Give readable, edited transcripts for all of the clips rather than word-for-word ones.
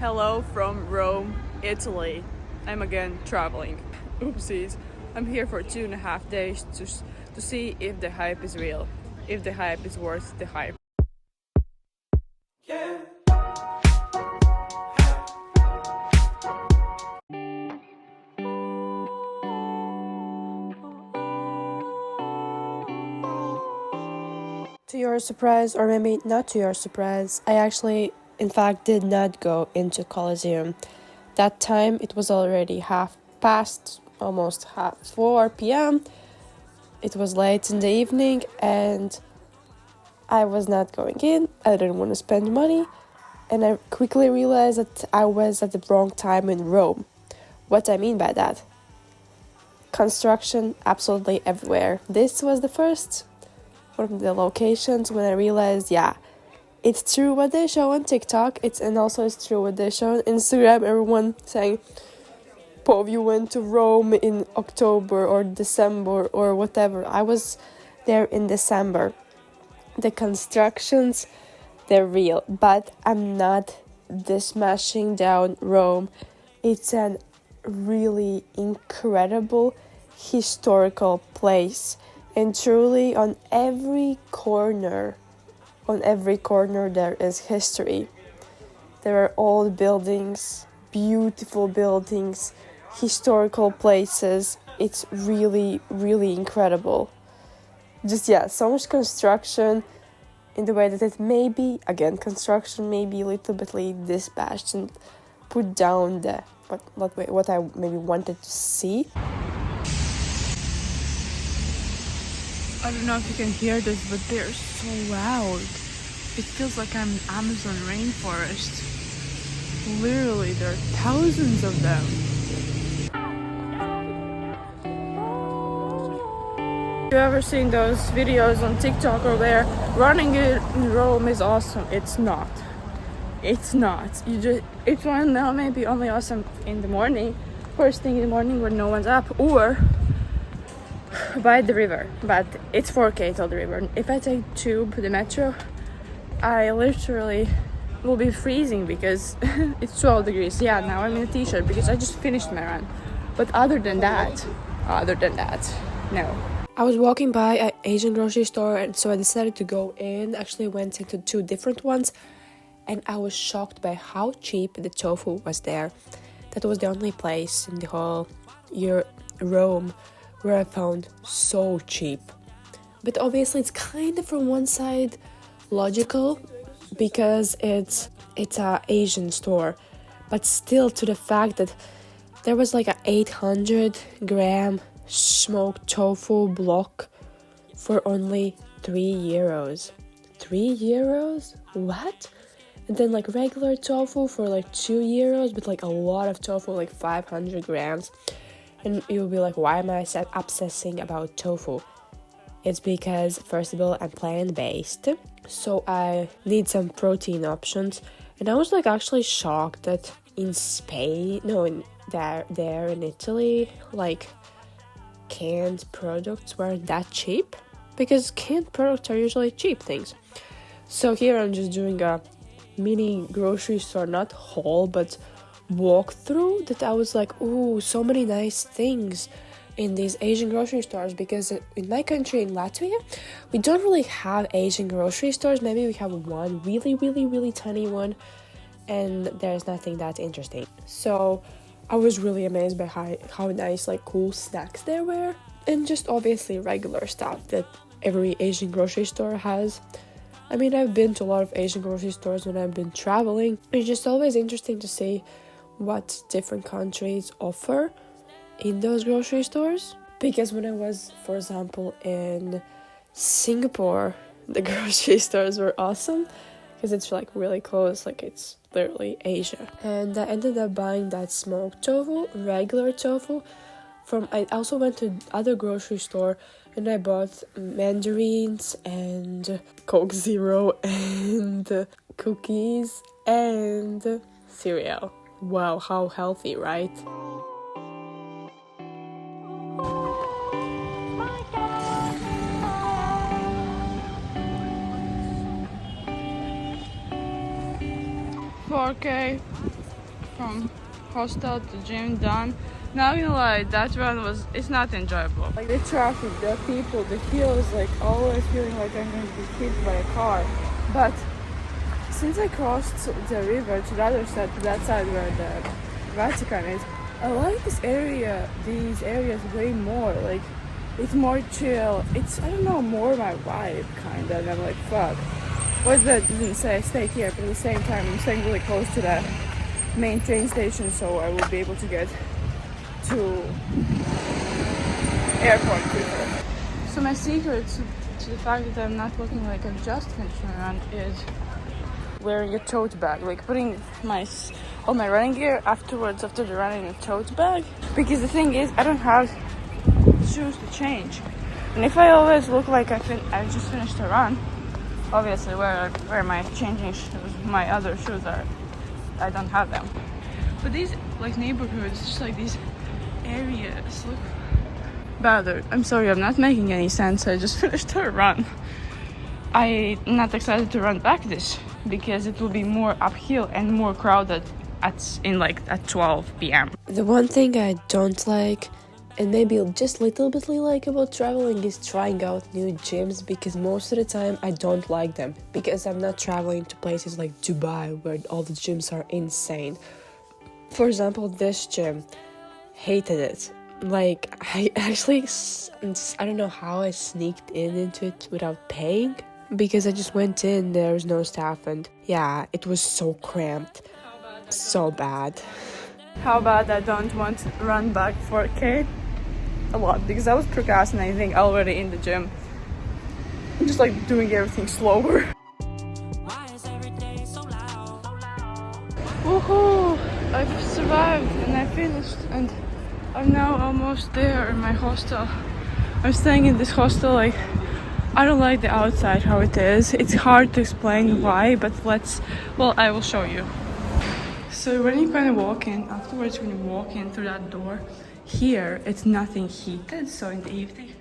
Hello from Rome, Italy. I'm again traveling. Oopsies. I'm here for 2.5 days to see if the hype is real, if the hype is worth the hype. To your surprise, or maybe not to your surprise, I actually, in fact, did not go into Colosseum. That time it was already half past, almost 4 p.m. It was late in the evening and I was not going in. I didn't want to spend money. And I quickly realized that I was at the wrong time in Rome. What I mean by that? Construction absolutely everywhere. This was the first one of the locations when I realized, yeah, it's true what they show on TikTok. It's true what they show on Instagram. Everyone saying, Pov, you went to Rome in October or December or whatever. I was there in December. The constructions, they're real, but I'm not smashing down Rome. It's a really incredible historical place, and truly on every corner there is history. There are old buildings, beautiful buildings, historical places. It's really, really incredible. So much construction in the way that it may be, again, construction may be a little bit dispatched and put down what I maybe wanted to see. I don't know if you can hear this, but they're so loud. It feels like I'm in Amazon rainforest. Literally, there are thousands of them. Have you ever seen those videos on TikTok or where running in Rome is awesome? It's not. It's now maybe only awesome in the morning, first thing in the morning when no one's up, or by the river, but it's 4K till the river. If I take the metro, I literally will be freezing because it's 12 degrees. Yeah, now I'm in a t-shirt because I just finished my run. But other than that, no. I was walking by an Asian grocery store, and so I decided to go in. Actually went into 2 different ones, and I was shocked by how cheap the tofu was there. That was the only place in the whole Rome where I found so cheap. But obviously it's kind of from one side logical because it's a Asian store, but still, to the fact that there was like a 800 gram smoked tofu block for only €3. €3? What? And then like regular tofu for like €2, but like a lot of tofu, like 500 grams. And you'll be like, why am I obsessing about tofu? It's because, first of all, I'm plant-based, so I need some protein options. And I was like actually shocked that in Italy, like canned products weren't that cheap, because canned products are usually cheap things. So here I'm just doing a mini grocery store, not haul, but walkthrough, that I was like, ooh, so many nice things in these Asian grocery stores, because in my country, in Latvia, we don't really have Asian grocery stores. Maybe we have one really, really, really tiny one, and there's nothing that interesting. So I was really amazed by how nice, like, cool snacks there were, and just obviously regular stuff that every Asian grocery store has. I mean, I've been to a lot of Asian grocery stores when I've been traveling. It's just always interesting to see what different countries offer in those grocery stores. Because when I was, for example, in Singapore, the grocery stores were awesome because it's like really close, like it's literally Asia. And I ended up buying that smoked tofu, regular tofu. I also went to other grocery store and I bought mandarins and Coke Zero and cookies and cereal. Wow, how healthy, right? $4K from hostel to gym done. Not gonna lie, that run it's not enjoyable. Like the traffic, the people, the hills, like always feeling like I'm going to be hit by a car. But since I crossed the river to the other side, to that side where the Vatican is, I like these areas way more. Like it's more chill. It's, I don't know, more my vibe kind of. And I'm like, fuck. What that didn't say stay here, but at the same time I'm staying really close to the main train station, so I will be able to get to airport quicker. So my secret to the fact that I'm not looking like I've just finished my run is wearing a tote bag, like putting all my running gear after the run in a tote bag. Because the thing is, I don't have shoes to change, and if I always look like I just finished a run, obviously where my changing shoes, my other shoes are, I don't have them. But these like neighborhoods, just like these areas look better. I'm sorry, I'm not making any sense. I just finished a run. I'm not excited to run back this because it will be more uphill and more crowded at 12 p.m. The one thing I don't like, and maybe just a little bit like about traveling, is trying out new gyms, because most of the time I don't like them, because I'm not traveling to places like Dubai where all the gyms are insane. For example, this gym, hated it. Like, I actually, I don't know how I sneaked into it without paying, because I just went in, there was no staff, and yeah, it was so cramped, so bad. How bad I don't want to run back 4K? A lot, because I was procrastinating already in the gym. I'm just like doing everything slower. Woohoo! I've survived and I finished, and I'm now almost there in my hostel. I'm staying in this hostel. Like, I don't like the outside how it is. It's hard to explain why, but I will show you. So when you kind of walk in, afterwards when you walk in through that door, here it's nothing heated, so in the evening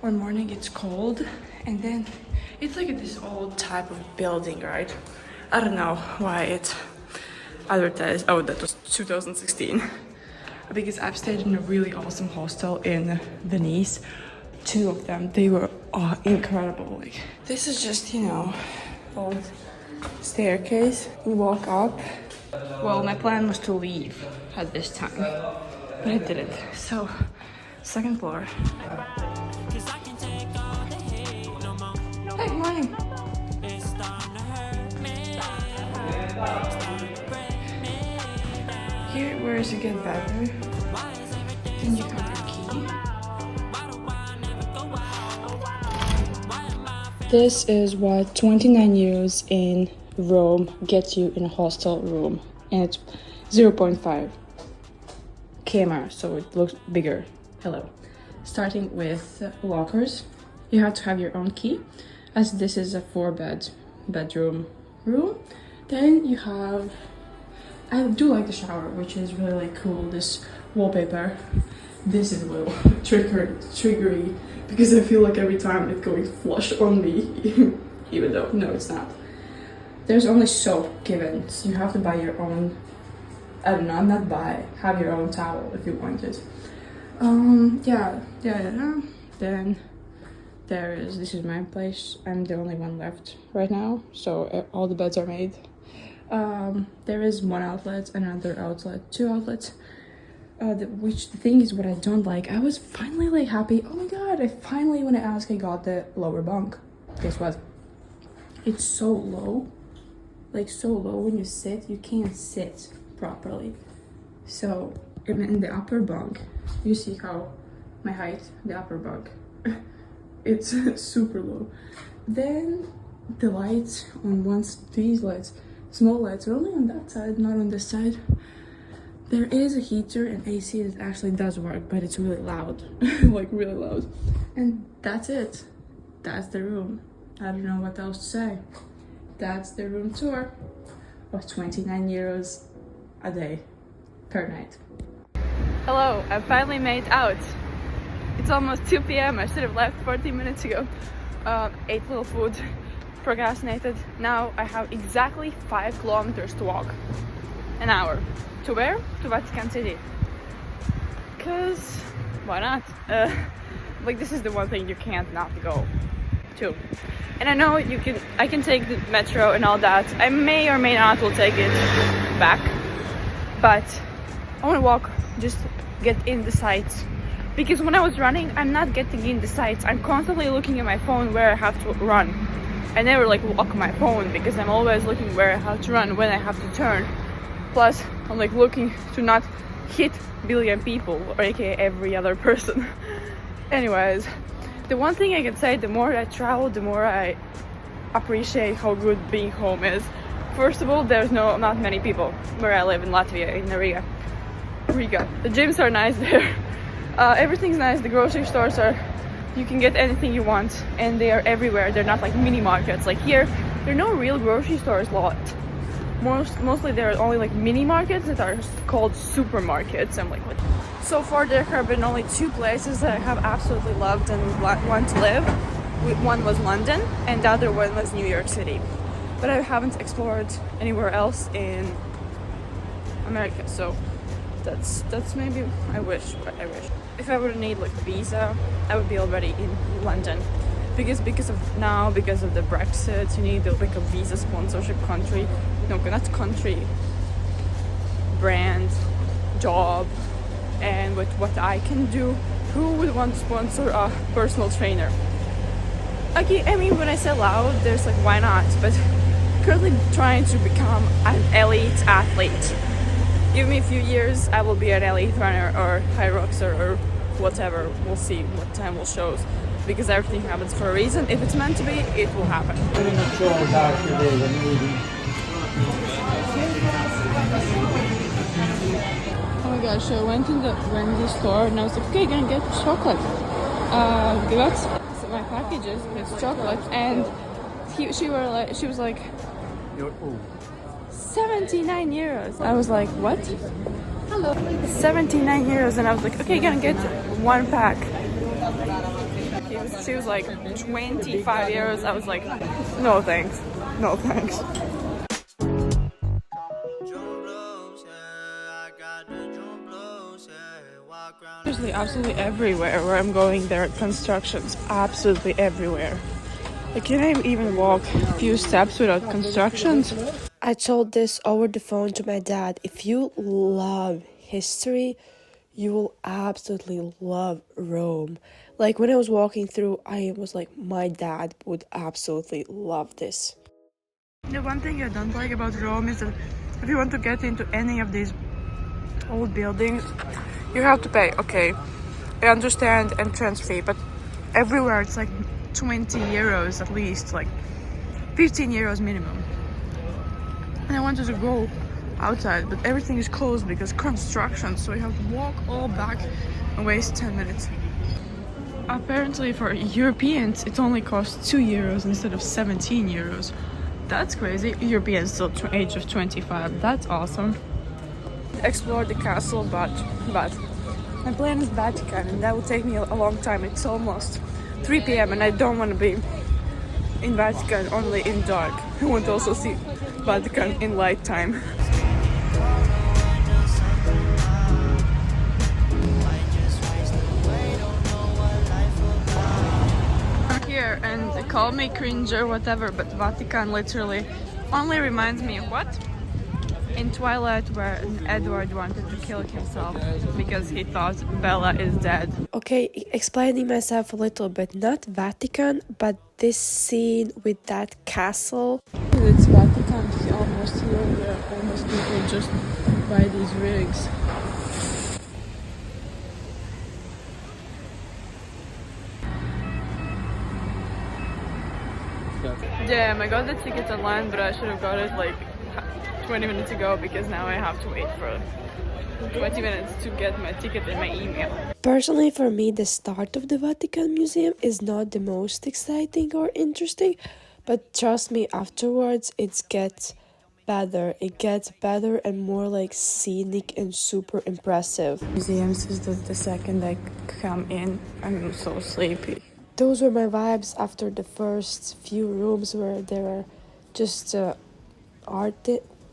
or morning it's cold, and then it's like this old type of building, right? I don't know why it's advertised. Oh, that was 2016. Because I've stayed in a really awesome hostel in Venice. 2 of them, they were incredible. Like, this is just, old staircase. We walk up. Well, my plan was to leave at this time, but I didn't. So, 2nd floor. Hey, good morning. Here, where does it get better? Then you have your key. This is what 29 euros in Rome gets you in a hostel room, and it's 0.5 km, so it looks bigger. Hello. Starting with lockers, you have to have your own key, as this is a 4-bedroom room. Then you have, I do like the shower, which is really cool. This wallpaper, this is a little triggery, because I feel like every time it's going to flush on me, even though no, it's not. There's only soap given, so you have to buy your own. I don't know, not buy, have your own towel if you want it. Yeah. Then this is my place. I'm the only one left right now, so all the beds are made. There is 1 outlet, another outlet, 2 outlets. Which the thing is, what I don't like, I was finally like happy. Oh my god, I finally, when I asked, I got the lower bunk. Guess what? It's so low. Like, so low when you sit, you can't sit properly. So in the upper bunk, you see how my height, the upper bunk, it's super low. Then the lights on these lights, small lights, are only on that side, not on this side. There is a heater and AC that actually does work, but it's really loud, like really loud. And that's it. That's the room. I don't know what else to say. That's the room tour of 29 euros a day per night. Hello, I finally made out. It's almost 2 p.m. I should have left 14 minutes ago. Ate little food, procrastinated. Now I have exactly 5 kilometers to walk. an hour. To where? To Vatican City. Cause why not? Like this is the one thing you can't not go to. And I know I can take the metro and all that. I may or may not will take it back, but I want to walk, just get in the sights. Because when I was running, I'm not getting in the sights. I'm constantly looking at my phone where I have to run. I never like walk my phone because I'm always looking where I have to run, when I have to turn. Plus, I'm like looking to not hit billion people, or a.k.a. every other person. Anyways, the one thing I can say, the more I travel, the more I appreciate how good being home is. First of all, there's not many people where I live in Latvia, in Riga. The gyms are nice there. Everything's nice. The grocery stores you can get anything you want, and they are everywhere. They're not like mini markets. Like here, there are no real grocery stores a lot. Mostly there are only like mini markets that are called supermarkets. I'm like, what? So far there have been only 2 places that I have absolutely loved and want to live. One was London and the other one was New York City. But I haven't explored anywhere else in America, so that's maybe I wish. If I would need like a visa, I would be already in London. Because of the Brexit, you need like a visa sponsorship country. No, not country. Brand, job, and with what I can do, who would want to sponsor a personal trainer? Okay, I mean when I say loud, there's like why not? But currently trying to become an elite athlete. Give me a few years, I will be an elite runner or high roxer or whatever. We'll see what time will show. Because everything happens for a reason. If it's meant to be, it will happen. Oh my gosh, so I went in the store and I was like, okay, gonna get chocolate. That's my packages, it's chocolate. And she was like, 79 euros. I was like, what? Hello. 79 euros, and I was like, okay, gonna get 1 pack. She was like 25 euros. I was like, no thanks. Seriously, absolutely everywhere where I'm going there are constructions. Absolutely everywhere. I can't even walk a few steps without constructions. I told this over the phone to my dad. If you love history, you will absolutely love Rome. Like when I was walking through, I was like, my dad would absolutely love this. The one thing I don't like about Rome is that if you want to get into any of these old buildings, you have to pay. Okay, I understand entrance fee, but everywhere it's like 20 euros at least, like 15 euros minimum. And I wanted to go outside, but everything is closed because construction, so you have to walk all back and waste 10 minutes. Apparently for Europeans it only costs 2 euros instead of 17 euros. That's crazy. Europeans still age of 25. That's awesome. Explore the castle, but my plan is Vatican, and that will take me a long time. It's almost 3 p.m. and I don't want to be in Vatican only in dark. I want to also see Vatican in light time. I'm here, and call me cringe or whatever, but Vatican literally only reminds me of what? In Twilight, where Edward wanted to kill himself because he thought Bella is dead. Okay, explaining myself a little bit. Not Vatican, but this scene with that castle. It's Vatican almost here, where almost people just buy these rigs. Damn, I got the ticket online, but I should have got it like 20 minutes ago because now I have to wait for 20 minutes to get my ticket in my email. Personally, for me, the start of the Vatican Museum is not the most exciting or interesting, but trust me, afterwards it gets better. It gets better and more like scenic and super impressive. Museums is the second I come in, I'm so sleepy. Those were my vibes after the first few rooms where there were just art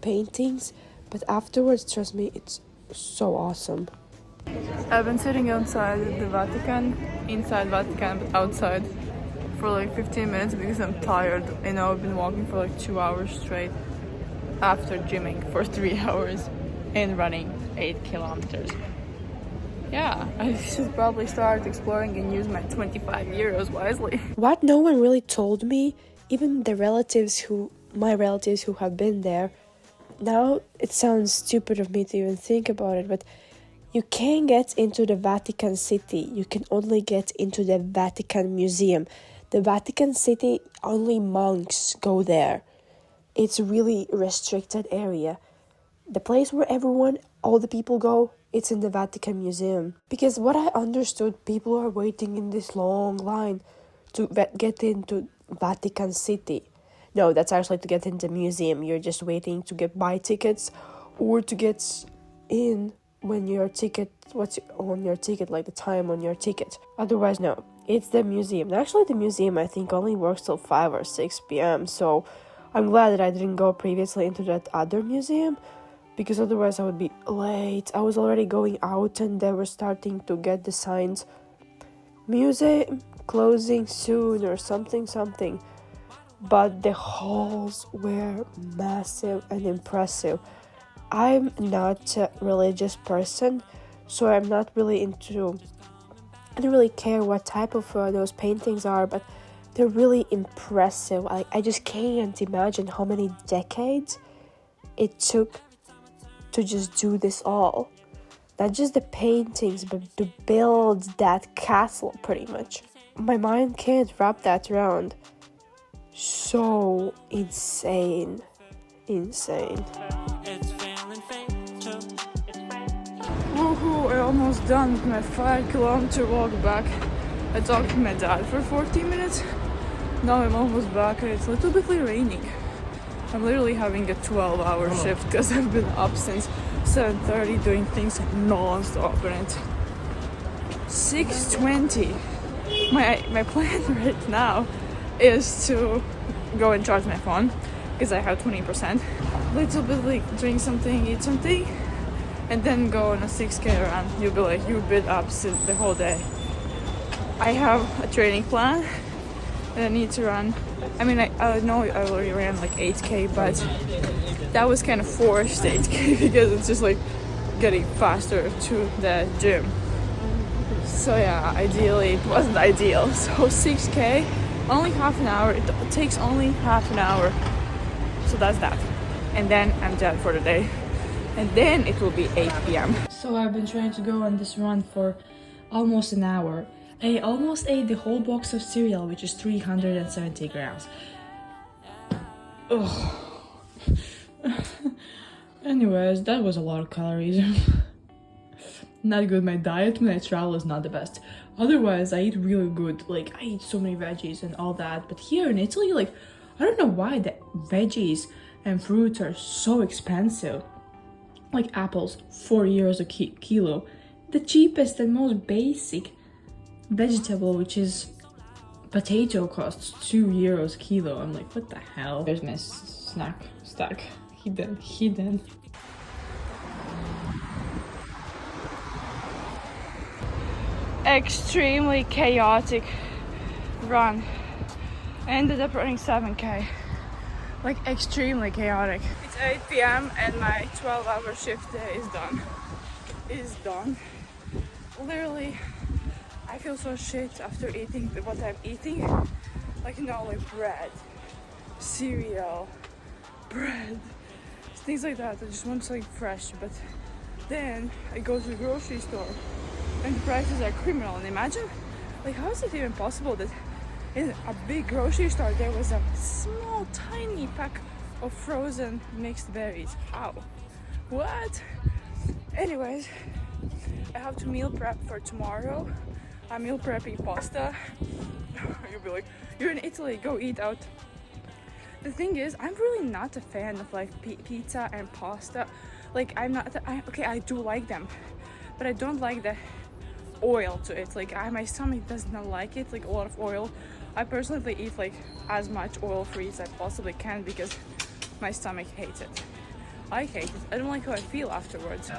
paintings, but afterwards, trust me, it's so awesome. I've been sitting outside the Vatican, inside Vatican, but outside for like 15 minutes because I'm tired. You know, I've been walking for like 2 hours straight after gymming for 3 hours and running 8 kilometers. Yeah, I should probably start exploring and use my 25 euros wisely. What no one really told me, even my relatives who have been there, now it sounds stupid of me to even think about it, but you can't get into the Vatican City. You can only get into the Vatican Museum. The Vatican City, only monks go there. It's a really restricted area. The place where all the people go, it's in the Vatican Museum. Because what I understood, people are waiting in this long line to get into Vatican City. No, that's actually to get into the museum. You're just waiting to buy tickets or to get in when your ticket, what's on your ticket, like the time on your ticket. Otherwise, no, it's the museum. Actually, the museum, I think, only works till 5 or 6 p.m. So I'm glad that I didn't go previously into that other museum, because otherwise I would be late. I was already going out and they were starting to get the signs, museum closing soon or something. But the halls were massive and impressive. I'm not a religious person, so I'm not really I don't really care what type of those paintings are, but they're really impressive. I just can't imagine how many decades it took to just do this all. Not just the paintings, but to build that castle, pretty much. My mind can't wrap that around. So insane. Woohoo, I'm almost done with my 5 kilometer walk back. I talked to my dad for 40 minutes. Now I'm almost back and it's a little bit raining. I'm literally having a 12-hour shift because I've been up since 7:30 doing things non-stop and it's 6:20. My plan right now is to go and charge my phone because I have 20%. Little bit drink something, eat something, and then go on a 6K run. You've been up since the whole day. I have a training plan and I need to run. I mean, I know I already ran like 8K, but that was kind of forced 8K because it's just like getting faster to the gym. So yeah, ideally it wasn't ideal. So 6K, only half an hour. It takes only half an hour. So that's that. And then I'm done for the day. And then it will be 8 p.m. So I've been trying to go on this run for almost an hour. I almost ate the whole box of cereal, which is 370 grams. Ugh. Anyways, that was a lot of calories. Not good. My diet when I travel is not the best. Otherwise, I eat really good. Like, I eat so many veggies and all that. But here in Italy, like, I don't know why the veggies and fruits are so expensive. Like apples, 4 euros a kilo. The cheapest and most basic vegetable, which is potato, costs 2 euros a kilo. I'm like, what the hell? There's my snack stack. Hidden. Extremely chaotic run. Ended up running 7K. Like, extremely chaotic. It's 8 p.m. and my 12-hour shift day is done. Literally, I feel so shit after eating what I'm eating. Like, you know, like bread, cereal, bread, things like that. I just want something fresh. But then I go to the grocery store and the prices are criminal. And imagine, like, how is it even possible that in a big grocery store there was a small tiny pack of frozen mixed berries? How? What? Anyways, I have to meal prep for tomorrow. I'm meal prepping pasta. You'll be like, you're in Italy, go eat out. The thing is, I'm really not a fan of like pizza and pasta. Like, I do like them, but I don't like the oil to it. Like, my stomach does not like it, like a lot of oil. I personally eat like as much oil free as I possibly can because my stomach hates it. I hate it. I don't like how I feel afterwards.